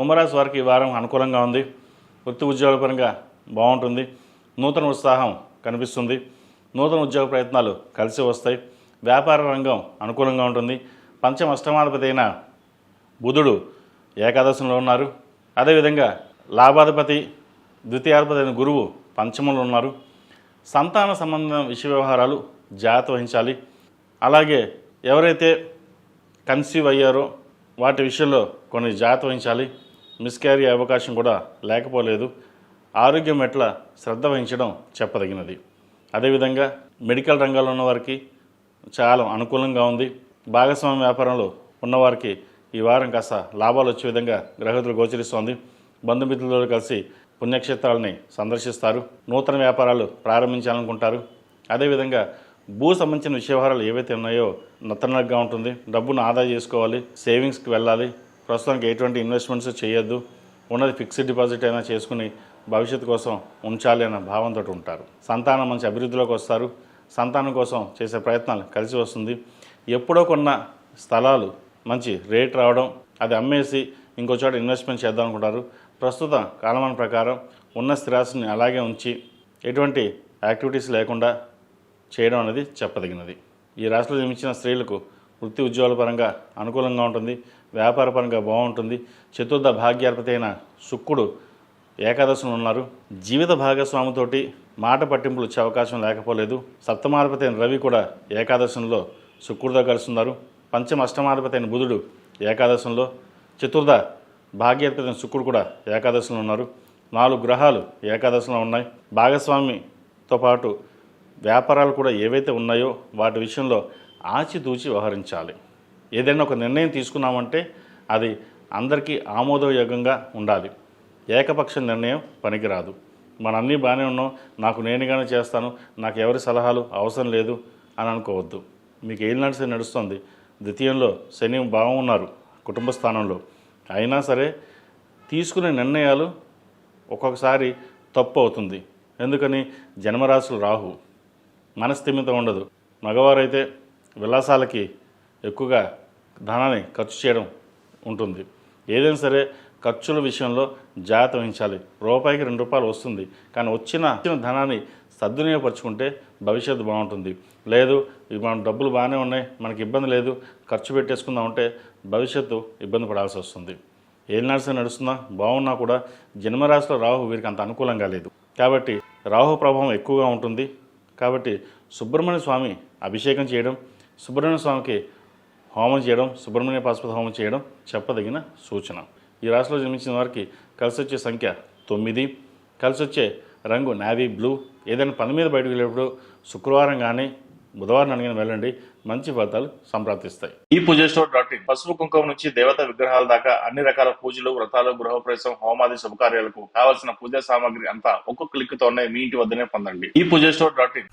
కుంభరాశి వారికి ఈ వారం అనుకూలంగా ఉంది. వృత్తి ఉద్యోగ పరంగా బాగుంటుంది. నూతన ఉత్సాహం కనిపిస్తుంది. నూతన ఉద్యోగ ప్రయత్నాలు కలిసి వస్తాయి. వ్యాపార రంగం అనుకూలంగా ఉంటుంది. పంచమ అష్టమాధిపతి అయిన బుధుడు ఏకాదశంలో ఉన్నారు. అదేవిధంగా లాభాధిపతి ద్వితీయాధిపతి అయిన గురువు పంచమంలో ఉన్నారు. సంతాన సంబంధ విషయ వ్యవహారాలు జాగ్రత్త వహించాలి. అలాగే ఎవరైతే కన్సీవ్ అయ్యారో వాటి విషయంలో కొన్ని జాగ్రత్త వహించాలి. మిస్క్యారీ అవకాశం కూడా లేకపోలేదు. ఆరోగ్యం ఎట్ల శ్రద్ధ వహించడం చెప్పదగినది. అదేవిధంగా మెడికల్ రంగంలో ఉన్నవారికి చాలా అనుకూలంగా ఉంది. భాగస్వామ్య వ్యాపారంలో ఉన్నవారికి ఈ వారం కాస్త లాభాలు వచ్చే విధంగా గ్రహతులు గోచరిస్తోంది. బంధుమిత్రులతో కలిసి పుణ్యక్షేత్రాలని సందర్శిస్తారు. నూతన వ్యాపారాలు ప్రారంభించాలనుకుంటారు. అదేవిధంగా భూ సంబంధించిన విషయ వ్యవహారాలు ఏవైతే ఉన్నాయో నత్తనగా ఉంటుంది. డబ్బును ఆదా చేసుకోవాలి. సేవింగ్స్కి వెళ్ళాలి. ప్రస్తుతానికి ఎటువంటి ఇన్వెస్ట్మెంట్స్ చేయొద్దు. ఉన్నది ఫిక్స్డ్ డిపాజిట్ అయినా చేసుకుని భవిష్యత్తు కోసం ఉంచాలి అన్న భావంతో ఉంటారు. సంతానం మంచి అభివృద్ధిలోకి వస్తారు. సంతానం కోసం చేసే ప్రయత్నాలు కలిసి వస్తుంది. ఎప్పుడో కొన్న స్థలాలు మంచి రేట్ రావడం, అది అమ్మేసి ఇంకో చోట ఇన్వెస్ట్మెంట్ చేద్దాం అనుకుంటారు. ప్రస్తుత కాలమాన ప్రకారం ఉన్న స్థిరాస్తిని అలాగే ఉంచి ఎటువంటి యాక్టివిటీస్ లేకుండా చేయడం అనేది చెప్పదగినది. ఈ రాశిలో జన్మించిన స్త్రీలకు వృత్తి ఉద్యోగాల పరంగా అనుకూలంగా ఉంటుంది. వ్యాపార పరంగా బాగుంటుంది. చతుర్థ భాగ్యాధిపతి అయిన శుక్రుడు ఏకాదశంలో ఉన్నారు. జీవిత భాగస్వామితోటి మాట పట్టింపులు వచ్చే అవకాశం లేకపోలేదు. సప్తమాధిపతి అయిన రవి కూడా ఏకాదశంలో శుక్రుడితో కలుస్తున్నారు. పంచమ అష్టమాధిపతి అయిన బుధుడు ఏకాదశంలో, చతుర్థ భాగ్యాధిపతి అయిన శుక్రుడు కూడా ఏకాదశంలో ఉన్నారు. 4 గ్రహాలు ఏకాదశంలో ఉన్నాయి. భాగస్వామితో పాటు వ్యాపారాలు కూడా ఏవైతే ఉన్నాయో వాటి విషయంలో ఆచితూచి వ్యవహరించాలి. ఏదైనా ఒక నిర్ణయం తీసుకున్నామంటే అది అందరికీ ఆమోదయోగ్యంగా ఉండాలి. ఏకపక్ష నిర్ణయం పనికిరాదు. అన్నీ బాగానే ఉన్నాం, నాకు నేనుగానే చేస్తాను, నాకు ఎవరి సలహాలు అవసరం లేదు అని అనుకోవద్దు. మీకు ఏలినాటి శని నడుస్తుంది. ద్వితీయంలో శని బాగున్నారు కుటుంబ స్థానంలో. అయినా సరే తీసుకునే నిర్ణయాలు ఒక్కొక్కసారి తప్పు అవుతుంది. ఎందుకని? జన్మరాశులు రాహు, మనస్థిమితం ఉండదు. మగవారైతే విలాసాలకి ఎక్కువగా ధనాన్ని ఖర్చు చేయడం ఉంటుంది. ఏదైనా సరే ఖర్చుల విషయంలో జాగ్రత్త వహించాలి. రూపాయికి 2 రూపాయలు వస్తుంది, కానీ వచ్చిన ధనాన్ని సద్వినియోగపరుచుకుంటే భవిష్యత్తు బాగుంటుంది. లేదు మన డబ్బులు బాగానే ఉన్నాయి, మనకి ఇబ్బంది లేదు, ఖర్చు పెట్టేసుకుందామంటే భవిష్యత్తు ఇబ్బంది పడాల్సి వస్తుంది. ఏలినాడు నడుస్తున్నా బాగున్నా కూడా జన్మరాశిలో రాహు వీరికి అంత అనుకూలంగా లేదు. కాబట్టి రాహు ప్రభావం ఎక్కువగా ఉంటుంది. కాబట్టి సుబ్రహ్మణ్య స్వామి అభిషేకం చేయడం, సుబ్రహ్మణ్య స్వామికి హోమం చేయడం, సుబ్రహ్మణ్య పాశుపత హోమం చేయడం చెప్పదగిన సూచన. ఈ రాశిలో జన్మించిన వారికి కలిసి వచ్చే సంఖ్య 9, కలిసి వచ్చే రంగు నావీ బ్లూ. ఏదైనా పని మీద బయటకు వెళ్ళేటప్పుడు శుక్రవారం కానీ బుధవారం అడిగిన వెళ్ళండి, మంచి ఫలితాలు సంప్రాప్తిస్తాయి. ఈ పూజస్టోర్.in పసుపు కుంకుమ నుంచి దేవతా విగ్రహాల దాకా అన్ని రకాల పూజలు, వ్రతాలు, గృహప్రవేశం, హోమాది శుభకార్యాలకు కావలసిన పూజా సామాగ్రి అంతా ఒక్కొక్క క్లిక్ తోనే మీ ఇంటి వద్దనే పొందండి. ఈ పూజస్టోర్.in